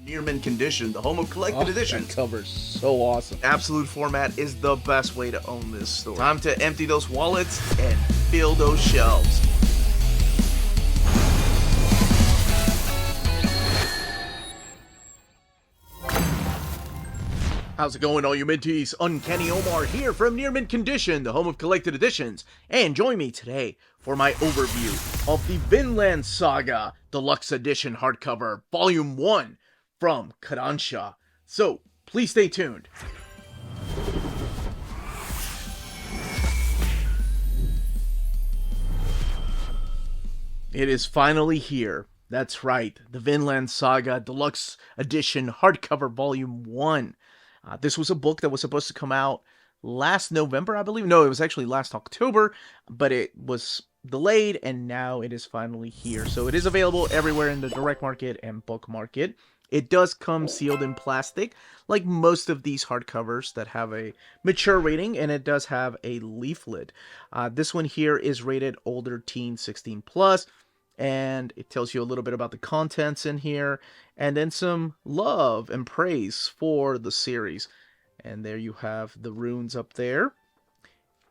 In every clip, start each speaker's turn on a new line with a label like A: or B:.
A: Near mint condition, the home of collected editions.
B: That cover's so awesome.
A: Absolute format is the best way to own this store. Time to empty those wallets and fill those shelves. How's it going, all you minties? Uncanny Omar here from Near Mint Condition, the home of collected editions, and join me today for my overview of the Vinland Saga Deluxe Edition hardcover, Volume 1 from Kodansha. So, please stay tuned. It is finally here. That's right, the Vinland Saga Deluxe Edition hardcover, Volume 1. This was a book that was supposed to come out last November, I believe. No, it was actually last October, but it was delayed, and now it is finally here. So it is available everywhere in the direct market and book market. It does come sealed in plastic, like most of these hardcovers that have a mature rating, and it does have a leaflet. This one here is rated older teen 16 plus. And it tells you a little bit about the contents in here, and then some love and praise for the series. And there you have the runes up there,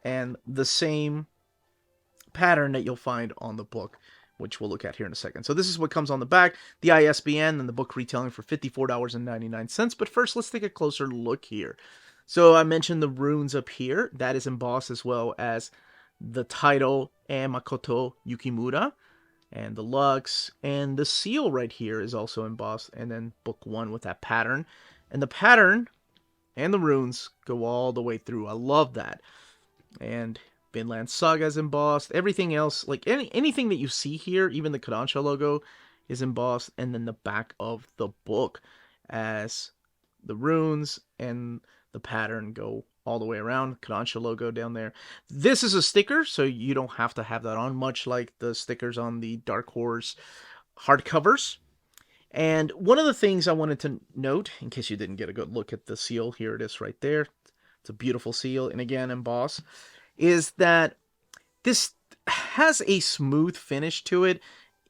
A: and the same pattern that you'll find on the book, which we'll look at here in a second. So this is what comes on the back, the ISBN, and the book retailing for $54.99. But first, let's take a closer look here. So I mentioned the runes up here. That is embossed, as well as the title, Makoto Yukimura. And the Lux, and the seal right here is also embossed, and then book 1 with that pattern. And the pattern and the runes go all the way through. I love that. And Vinland Saga is embossed. Everything else, like anything that you see here, even the Kodansha logo is embossed. And then the back of the book, as the runes and the pattern go all the way around. Kodansha logo down there. This is a sticker, so you don't have to have that on, much like the stickers on the Dark Horse hardcovers. And one of the things I wanted to note, in case you didn't get a good look at the seal, here it is right there. It's a beautiful seal, and again embossed, is that this has a smooth finish to it.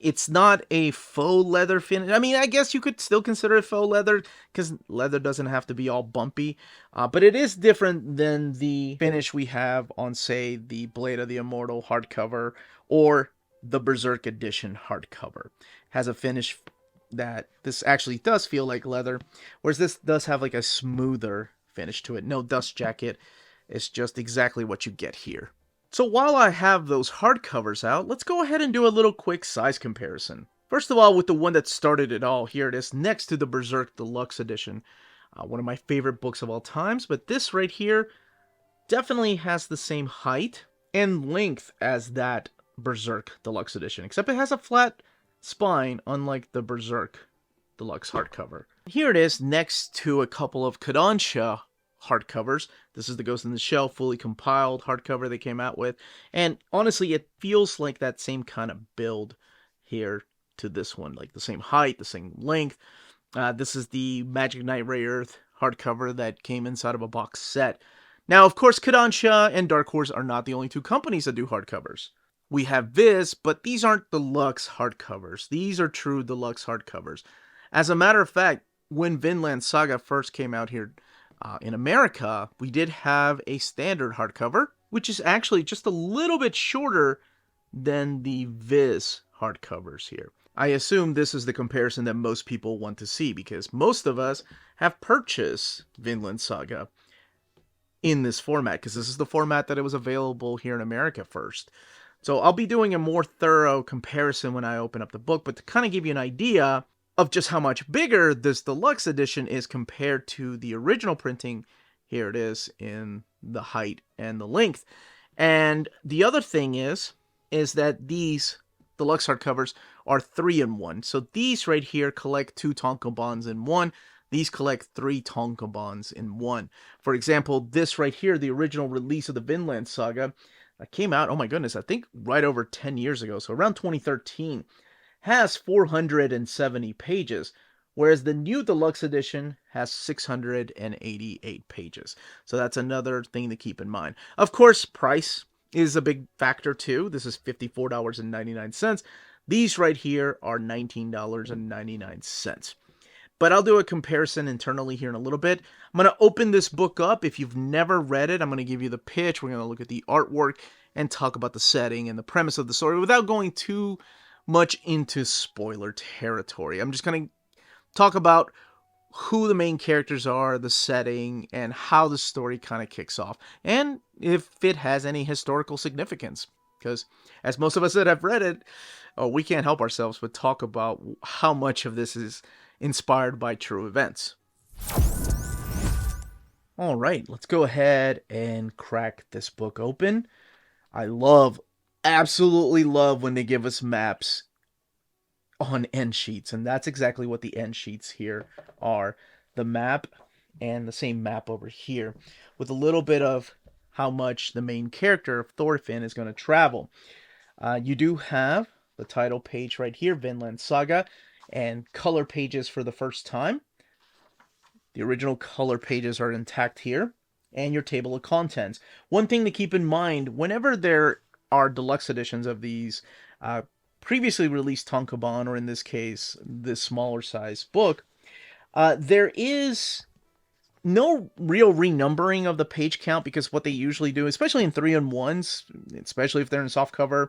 A: It's not a faux leather finish. I mean, I guess you could still consider it faux leather, because leather doesn't have to be all bumpy. But it is different than the finish we have on, say, the Blade of the Immortal hardcover or the Berserk Edition hardcover. It has a finish that this actually does feel like leather, whereas this does have like a smoother finish to it. No dust jacket. It's just exactly what you get here. So while I have those hardcovers out, let's go ahead and do a little quick size comparison. First of all, with the one that started it all, here it is next to the Berserk Deluxe Edition. One of my favorite books of all times, but this right here definitely has the same height and length as that Berserk Deluxe Edition, except it has a flat spine, unlike the Berserk Deluxe hardcover. Here it is next to a couple of Kodansha hardcovers. This is the Ghost in the Shell fully compiled hardcover they came out with, and honestly it feels like that same kind of build here to this one, like the same height, the same length. This is the Magic Knight Ray Earth hardcover that came inside of a box set. Now, of course, Kodansha and Dark Horse are not the only two companies that do hardcovers. We have Viz, but these aren't deluxe hardcovers. These are true deluxe hardcovers. As a matter of fact, when Vinland Saga first came out here in America, we did have a standard hardcover, which is actually just a little bit shorter than the Viz hardcovers here. I assume this is the comparison that most people want to see, because most of us have purchased Vinland Saga in this format, because this is the format that it was available here in America first. So I'll be doing a more thorough comparison when I open up the book, but to kind of give you an idea of just how much bigger this deluxe edition is compared to the original printing, here it is in the height and the length. And the other thing is that these deluxe hardcovers are 3-in-1. So these right here collect 2 tankobons in one. These collect 3 tankobons in one. For example, this right here, the original release of the Vinland Saga, came out, oh my goodness, I think right over 10 years ago, so around 2013. Has 470 pages, whereas the new deluxe edition has 688 pages. So that's another thing to keep in mind. Of course, price is a big factor too. This is $54.99. These right here are $19.99. but I'll do a comparison internally here in a little bit. I'm going to open this book up. If you've never read it, I'm going to give you the pitch. We're going to look at the artwork and talk about the setting and the premise of the story without going too much into spoiler territory. I'm just going to talk about who the main characters are, the setting, and how the story kind of kicks off, and if it has any historical significance. Because, as most of us that have read it, we can't help ourselves but talk about how much of this is inspired by true events. Alright, let's go ahead and crack this book open. I absolutely love when they give us maps on end sheets, and that's exactly what the end sheets here are. The map and the same map over here with a little bit of how much the main character of Thorfinn is going to travel. You do have the title page right here, Vinland Saga, and color pages for the first time. The original color pages are intact here, and your table of contents. One thing to keep in mind, whenever there are deluxe editions of these previously released tankobon, or in this case, this smaller size book, there is no real renumbering of the page count, because what they usually do, especially in 3-in-1s, especially if they're in softcover,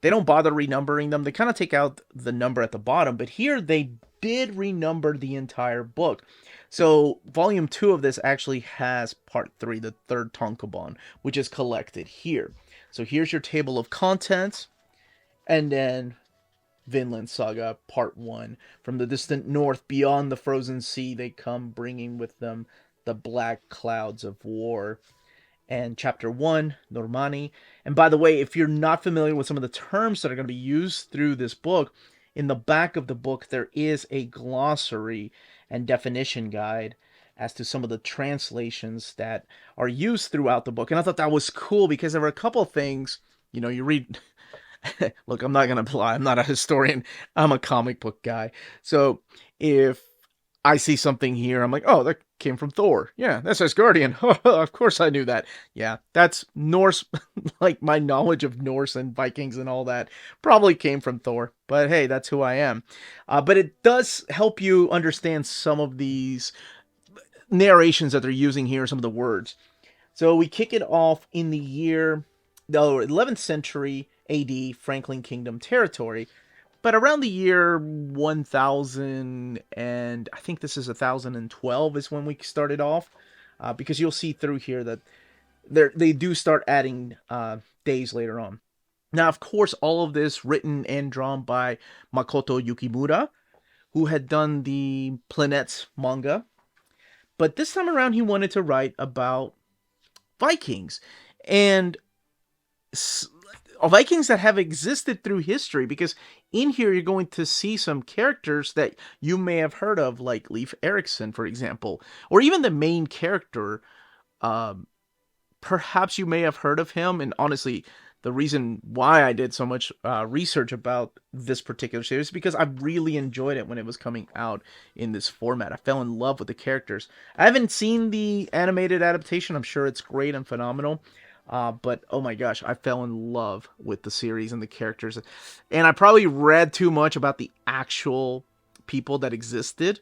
A: they don't bother renumbering them. They kind of take out the number at the bottom, but here they did renumber the entire book. So volume 2 of this actually has part 3, the third tankobon, which is collected here. So here's your table of contents, and then Vinland Saga Part 1. From the distant north, beyond the frozen sea, they come, bringing with them the black clouds of war. And Chapter 1, Normani. And by the way, if you're not familiar with some of the terms that are going to be used through this book, in the back of the book there is a glossary and definition guide as to some of the translations that are used throughout the book. And I thought that was cool, because there were a couple of things, you read... Look, I'm not going to lie. I'm not a historian. I'm a comic book guy. So if I see something here, I'm like, oh, that came from Thor. Yeah, that's Asgardian. Of course I knew that. Yeah, that's Norse. Like, my knowledge of Norse and Vikings and all that probably came from Thor. But hey, that's who I am. But it does help you understand some of these narrations that they're using here, some of the words. So we kick it off in the 11th century AD, Franklin Kingdom territory, but around the year 1000, and I think this is 1012 is when we started off, because you'll see through here that they do start adding days later on. Now, of course, all of this written and drawn by Makoto Yukimura, who had done the Planets manga, but this time around he wanted to write about Vikings, and Vikings that have existed through history, because in here you're going to see some characters that you may have heard of, like Leif Erikson, for example, or even the main character. Perhaps you may have heard of him, and honestly, the reason why I did so much research about this particular series is because I really enjoyed it when it was coming out in this format. I fell in love with the characters. I haven't seen the animated adaptation. I'm sure it's great and phenomenal. But oh my gosh, I fell in love with the series and the characters. And I probably read too much about the actual people that existed,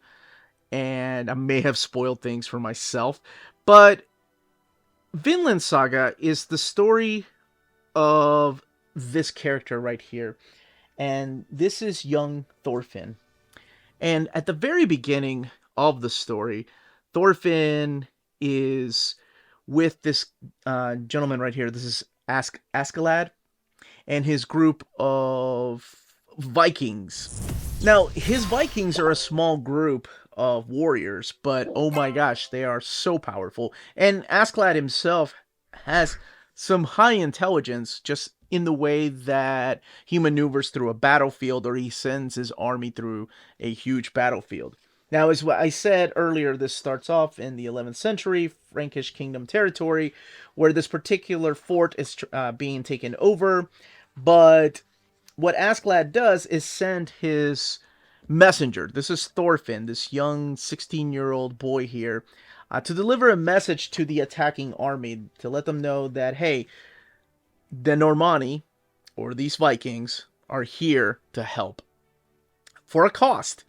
A: and I may have spoiled things for myself. But Vinland Saga is the story of this character right here. And this is young Thorfinn. And at the very beginning of the story, Thorfinn is with this gentleman right here. This is Askeladd and his group of Vikings. Now, his Vikings are a small group of warriors, but oh my gosh, they are so powerful. And Askeladd himself has some high intelligence, just in the way that he maneuvers through a battlefield, or he sends his army through a huge battlefield. Now, as I said earlier, this starts off in the 11th century, Frankish Kingdom territory, where this particular fort is being taken over. But what Askeladd does is send his messenger. This is Thorfinn, this young 16-year-old boy here, to deliver a message to the attacking army, to let them know that, hey, the Normani, or these Vikings, are here to help. For a cost.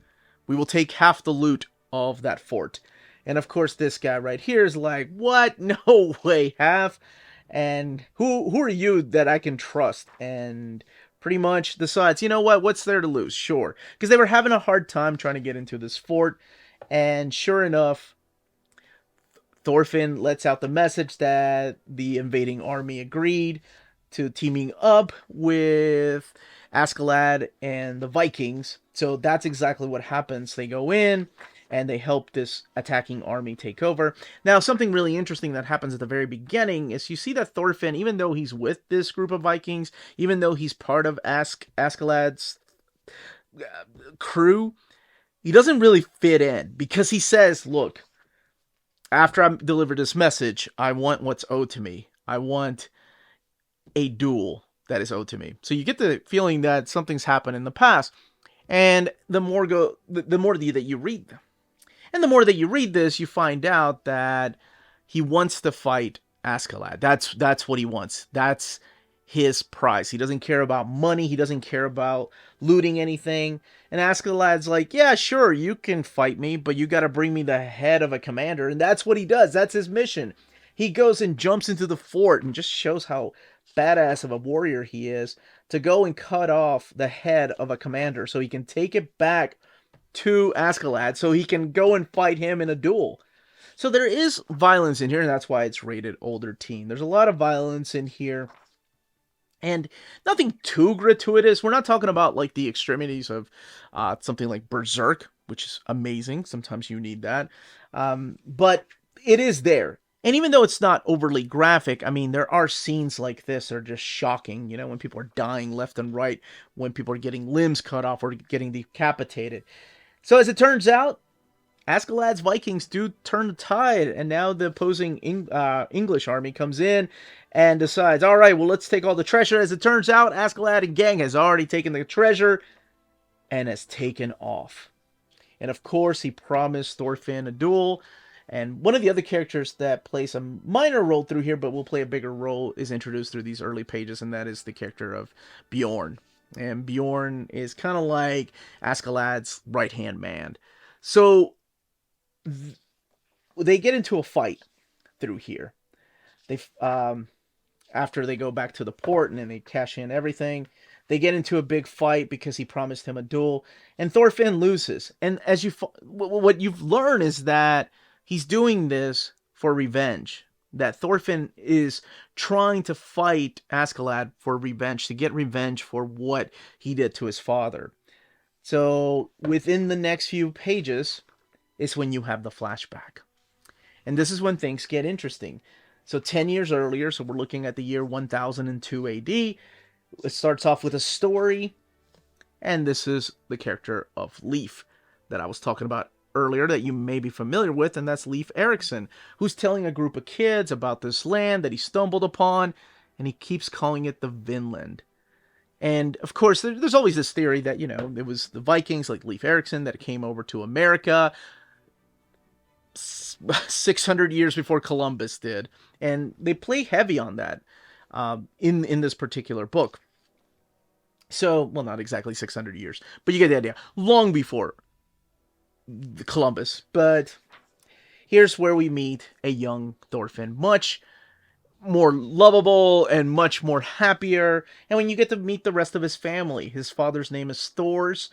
A: We will take half the loot of that fort. And of course, this guy right here is like, "What? No way, half." And who are you that I can trust? And pretty much decides, you know what? What's there to lose? Sure, because they were having a hard time trying to get into this fort. And sure enough, Thorfinn lets out the message that the invading army agreed to teaming up with Askeladd and the Vikings. So that's exactly what happens. They go in and they help this attacking army take over. Now, something really interesting that happens at the very beginning is you see that Thorfinn, even though he's with this group of Vikings, even though he's part of Askeladd's crew, he doesn't really fit in because he says, look, after I deliver this message, I want what's owed to me. I want a duel that is owed to me. So you get the feeling that something's happened in the past, and the more that you read, and the more that you read this, you find out that he wants to fight Askeladd. That's what he wants. That's his prize. He doesn't care about money. He doesn't care about looting anything. And Askeladd's like, yeah, sure, you can fight me, but you got to bring me the head of a commander. And that's what he does. That's his mission. He goes and jumps into the fort and just shows how badass of a warrior he is to go and cut off the head of a commander so he can take it back to Askeladd so he can go and fight him in a duel. So there is violence in here, and that's why it's rated older teen. There's a lot of violence in here. And nothing too gratuitous. We're not talking about like the extremities of something like Berserk, which is amazing. Sometimes you need that. But it is there. And even though it's not overly graphic, I mean, there are scenes like this that are just shocking. You know, when people are dying left and right, when people are getting limbs cut off or getting decapitated. So as it turns out, Askeladd's Vikings do turn the tide, and now the opposing English army comes in and decides, all right, well, let's take all the treasure. As it turns out, Askeladd and gang has already taken the treasure and has taken off. And of course, he promised Thorfinn a duel. And one of the other characters that plays a minor role through here, but will play a bigger role, is introduced through these early pages, and that is the character of Bjorn. And Bjorn is kind of like Askeladd's right-hand man. So they get into a fight through here. They after they go back to the port and then they cash in everything, they get into a big fight because he promised him a duel, and Thorfinn loses. And as what you've learned is that he's doing this for revenge. That Thorfinn is trying to fight Askeladd for revenge, to get revenge for what he did to his father. So within the next few pages is when you have the flashback. And this is when things get interesting. So 10 years earlier, so we're looking at the year 1002 AD, it starts off with a story, and this is the character of Leif that I was talking about earlier that you may be familiar with, and that's Leif Erikson, who's telling a group of kids about this land that he stumbled upon, and he keeps calling it the Vinland. And of course, there's always this theory that, you know, it was the Vikings like Leif Erikson that came over to America 600 years before Columbus did, and they play heavy on that in this particular book. So, well, not exactly 600 years, but you get the idea. Long before Columbus. But here's where we meet a young Thorfinn, much more lovable and much more happier. And when you get to meet the rest of his family, his father's name is Thors,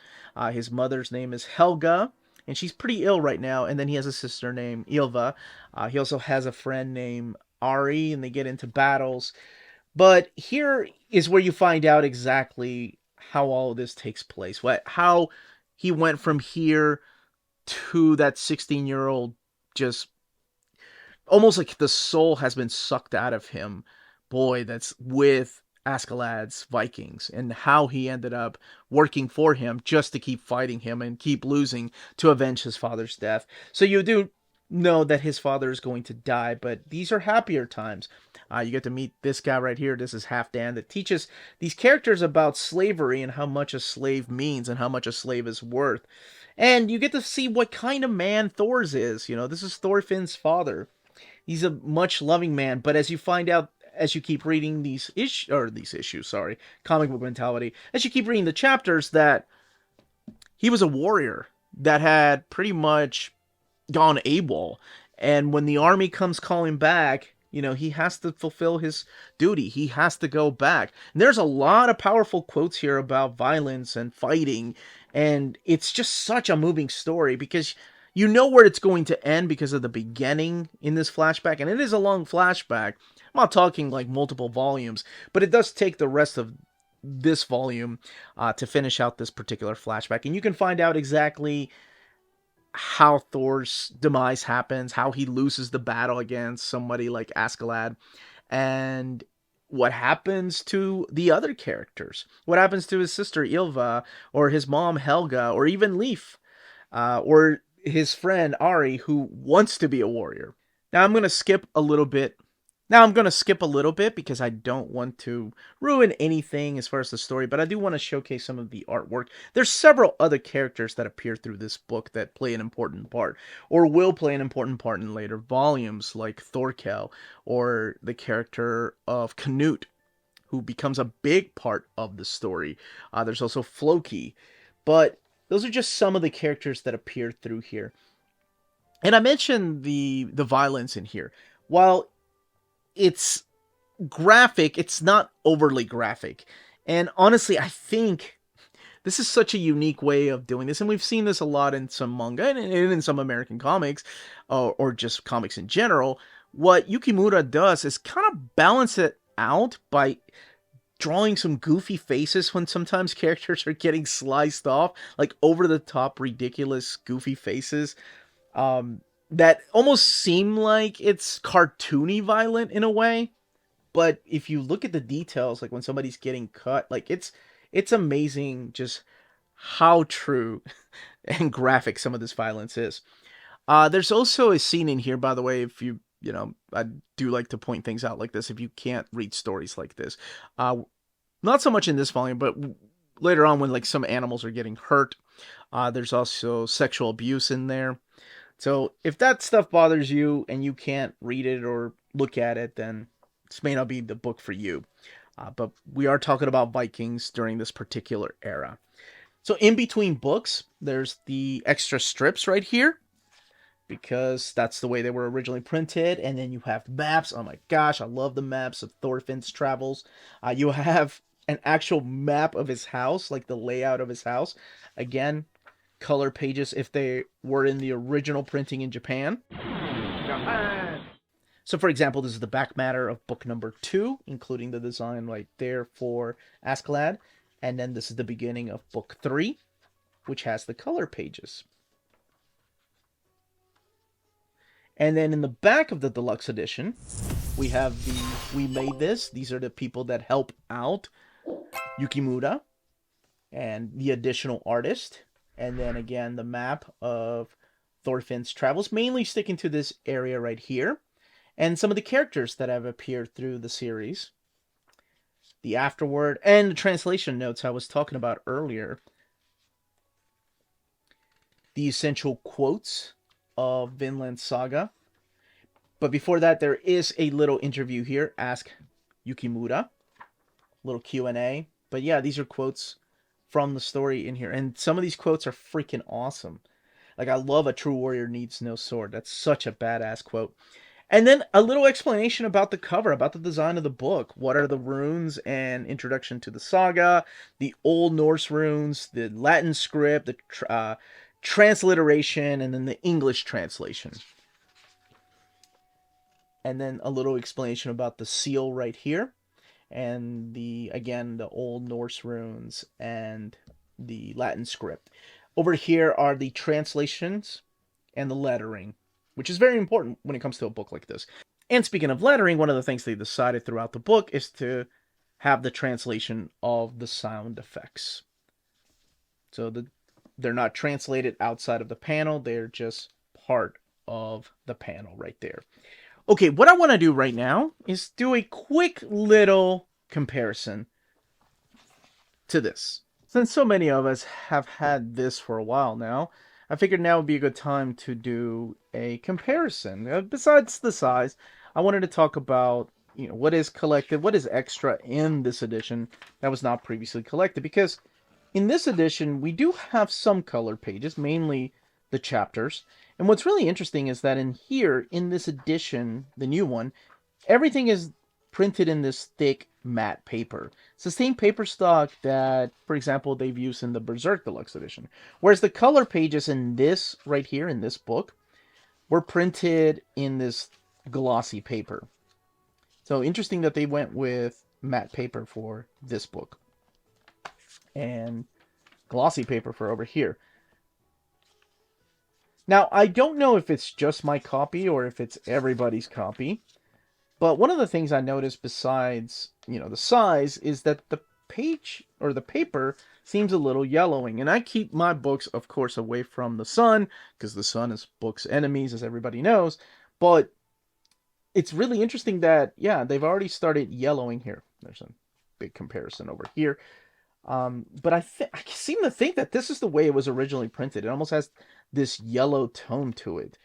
A: his mother's name is Helga, and she's pretty ill right now. And then he has a sister named Ylva. He also has a friend named Ari, and they get into battles. But here is where you find out exactly how all of this takes place. How he went from here to that 16-year-old, just almost like the soul has been sucked out of him, boy that's with Askeladd's Vikings, and how he ended up working for him just to keep fighting him and keep losing to avenge his father's death. So you do know that his father is going to die, but these are happier times. You get to meet this guy right here. This is Halfdan, that teaches these characters about slavery and how much a slave means and how much a slave is worth. And you get to see what kind of man Thors is. You know, this is Thorfinn's father. He's a much loving man, but as you find out, as you keep reading these issues, comic book mentality, as you keep reading the chapters, that he was a warrior that had pretty much gone AWOL. And when the army comes calling back, he has to fulfill his duty. He has to go back. And there's a lot of powerful quotes here about violence and fighting. And it's just such a moving story because you know where it's going to end because of the beginning in this flashback. And it is a long flashback. I'm not talking like multiple volumes, but it does take the rest of this volume to finish out this particular flashback. And you can find out exactly how Thor's demise happens, how he loses the battle against somebody like Askeladd, and what happens to the other characters. What happens to his sister Ylva, or his mom Helga, or even Leif, or his friend Ari, who wants to be a warrior. Now I'm going to skip a little bit. Because I don't want to ruin anything as far as the story, but I do want to showcase some of the artwork. There's several other characters that appear through this book that play an important part, or will play an important part in later volumes, like Thorkel, or the character of Canute, who becomes a big part of the story. There's also Floki, but those are just some of the characters that appear through here. And I mentioned the violence in here. While it's graphic, it's not overly graphic. And honestly, I think this is such a unique way of doing this. And we've seen this a lot in some manga and in some American comics, or just comics in general. What Yukimura does is kind of balance it out by drawing some goofy faces when sometimes characters are getting sliced off, like over the top, ridiculous, goofy faces. That almost seem like it's cartoony violent in a way. But if you look at the details, like when somebody's getting cut, like it's amazing just how true and graphic some of this violence is. There's also a scene in here, by the way, if I do like to point things out like this if you can't read stories like this. Not so much in this volume, but later on when like some animals are getting hurt. There's also sexual abuse in there. So if that stuff bothers you and you can't read it or look at it, then this may not be the book for you. But we are talking about Vikings during this particular era. So in between books, there's the extra strips right here, because that's the way they were originally printed. And then you have maps. Oh my gosh, I love the maps of Thorfinn's travels. You have an actual map of his house, like the layout of his house. Again, color pages if they were in the original printing in Japan. So for example, this is the Backmatter of book number 2, including the design right there for Askeladd. And then this is the beginning of book 3, which has the color pages. And then in the back of the deluxe edition, we have we made this. These are the people that help out Yukimura and the additional artist. And then again, the map of Thorfinn's travels, mainly sticking to this area right here. And some of the characters that have appeared through the series. The afterword and the translation notes I was talking about earlier. The essential quotes of Vinland Saga. But before that, there is a little interview here. Ask Yukimura. Little Q&A. But yeah, these are quotes from the story in here. And some of these quotes are freaking awesome. Like, I love "A true warrior needs no sword." That's such a badass quote. And then a little explanation about the cover, about the design of the book. What are the runes and introduction to the saga, the Old Norse runes, the Latin script, the transliteration, and then the English translation. And then a little explanation about the seal right here. And again, the Old Norse runes and the Latin script. Over here are the translations and the lettering, which is very important when it comes to a book like this. And speaking of lettering, one of the things they decided throughout the book is to have the translation of the sound effects. So they're not translated outside of the panel, they're just part of the panel right there. Okay, what I want to do right now is do a quick little comparison to this. Since so many of us have had this for a while now, I figured now would be a good time to do a comparison. Besides the size, I wanted to talk about, what is collected, what is extra in this edition that was not previously collected. Because in this edition, we do have some color pages, mainly the chapters. And what's really interesting is that in here, in this edition, the new one, everything is printed in this thick matte paper. It's the same paper stock that, for example, they've used in the Berserk Deluxe Edition. Whereas the color pages in this right here, in this book, were printed in this glossy paper. So interesting that they went with matte paper for this book. And glossy paper for over here. Now, I don't know if it's just my copy or if it's everybody's copy. But one of the things I noticed besides, the size is that the page or the paper seems a little yellowing. And I keep my books, of course, away from the sun because the sun is books' enemies, as everybody knows. But it's really interesting that, they've already started yellowing here. There's a big comparison over here. But I seem to think that this is the way it was originally printed. It almost has this yellow tone to it.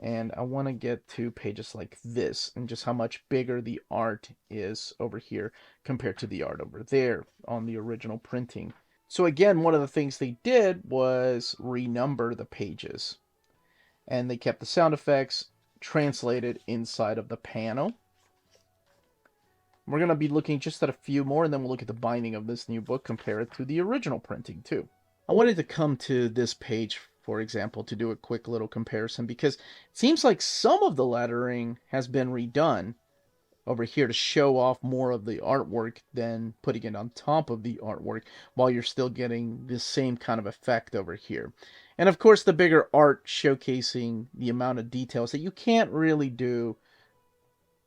A: And I want to get to pages like this and just how much bigger the art is over here compared to the art over there on the original printing. So again, one of the things they did was renumber the pages. And they kept the sound effects translated inside of the panel. We're going to be looking just at a few more, and then we'll look at the binding of this new book, compare it to the original printing too. I wanted to come to this page, for example, to do a quick little comparison, because it seems like some of the lettering has been redone over here to show off more of the artwork than putting it on top of the artwork, while you're still getting the same kind of effect over here. And of course, the bigger art showcasing the amount of details that you can't really do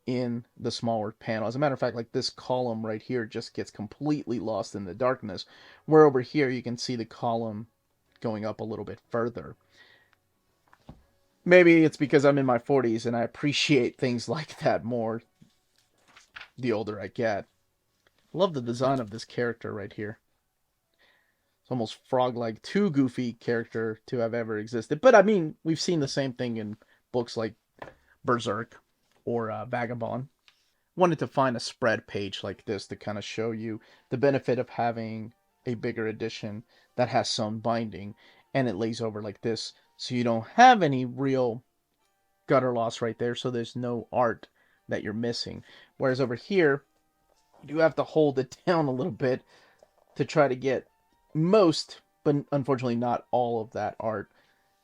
A: in the smaller panel. As a matter of fact, like this column right here just gets completely lost in the darkness, where over here you can see the column going up a little bit further. Maybe it's because I'm in my 40s and I appreciate things like that more the older I get. Love the design of this character right here. It's almost frog-like, too goofy character to have ever existed. But I mean, we've seen the same thing in books like Berserk or Vagabond. Wanted to find a spread page like this to kind of show you the benefit of having a bigger edition that has sewn binding, and it lays over like this, so you don't have any real gutter loss right there, so there's no art that you're missing. Whereas over here, you do have to hold it down a little bit to try to get most, but unfortunately not all of that art.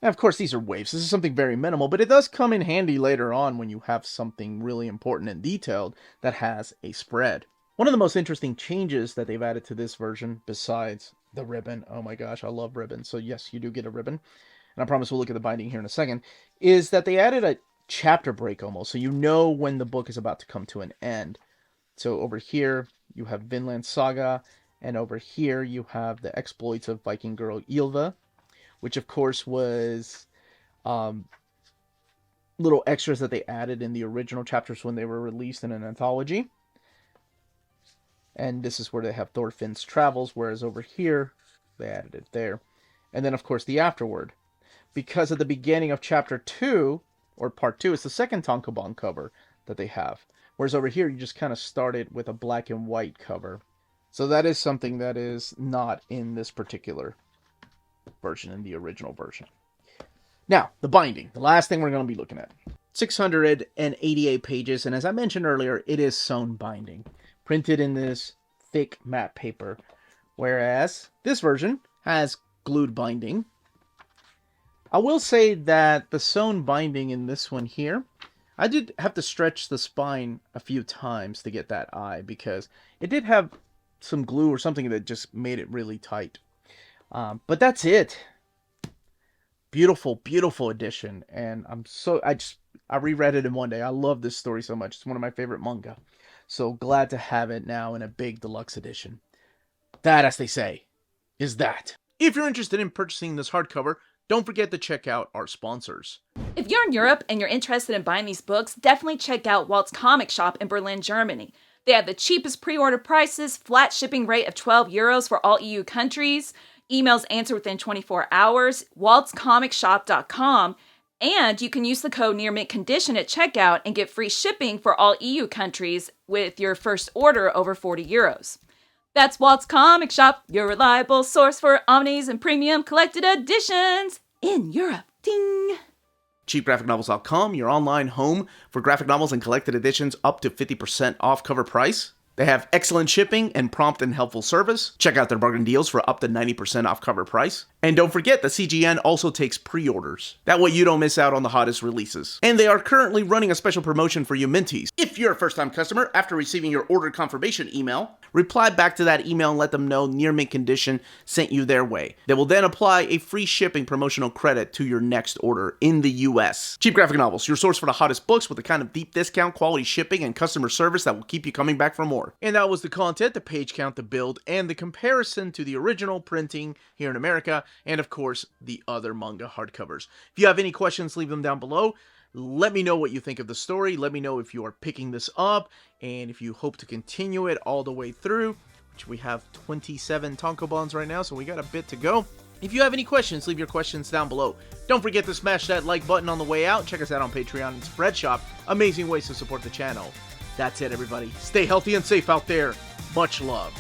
A: And of course, these are waves. This is something very minimal, but it does come in handy later on when you have something really important and detailed that has a spread. One of the most interesting changes that they've added to this version, besides the ribbon, oh my gosh, I love ribbons, so yes, you do get a ribbon, and I promise we'll look at the binding here in a second, is that they added a chapter break almost, so you know when the book is about to come to an end. So over here, you have Vinland Saga, and over here you have the exploits of Viking girl Ylva, which of course was little extras that they added in the original chapters when they were released in an anthology. And this is where they have Thorfinn's travels, whereas over here, they added it there. And then, of course, the afterword. Because at the beginning of chapter 2, or part 2, it's the second tankobon cover that they have. Whereas over here, you just kind of started with a black and white cover. So that is something that is not in this particular version, in the original version. Now, the binding. The last thing we're going to be looking at. 688 pages, and as I mentioned earlier, it is sewn binding. Printed in this thick matte paper. Whereas this version has glued binding. I will say that the sewn binding in this one here, I did have to stretch the spine a few times to get that eye, because it did have some glue or something that just made it really tight. But that's it. Beautiful, beautiful edition. And I reread it in one day. I love this story so much. It's one of my favorite manga. So glad to have it now in a big deluxe edition. That, as they say, is that. If you're interested in purchasing this hardcover, don't forget to check out our sponsors.
B: If you're in Europe and you're interested in buying these books, definitely check out Walt's Comic Shop in Berlin, Germany. They have the cheapest pre-order prices, flat shipping rate of €12 for all EU countries, emails answered within 24 hours, waltzcomicshop.com, and you can use the code nearmintcondition at checkout and get free shipping for all EU countries with your first order over €40. That's Walt's Comic Shop, your reliable source for omnis and premium collected editions in Europe. Ting!
A: CheapGraphicNovels.com, your online home for graphic novels and collected editions up to 50% off cover price. They have excellent shipping and prompt and helpful service. Check out their bargain deals for up to 90% off cover price. And don't forget, the CGN also takes pre-orders. That way you don't miss out on the hottest releases. And they are currently running a special promotion for you Minties. If you're a first-time customer, after receiving your order confirmation email, reply back to that email and let them know Near Mint Condition sent you their way. They will then apply a free shipping promotional credit to your next order in the US. Cheap Graphic Novels, your source for the hottest books with the kind of deep discount, quality shipping, and customer service that will keep you coming back for more. And that was the content, the page count, the build, and the comparison to the original printing here in America, and of course, the other manga hardcovers. If you have any questions, leave them down below. Let me know what you think of the story. Let me know if you are picking this up, and if you hope to continue it all the way through, which we have 27 tankobons right now, so we got a bit to go. If you have any questions, leave your questions down below. Don't forget to smash that like button on the way out. Check us out on Patreon and Spreadshop. Amazing ways to support the channel. That's it, everybody. Stay healthy and safe out there. Much love.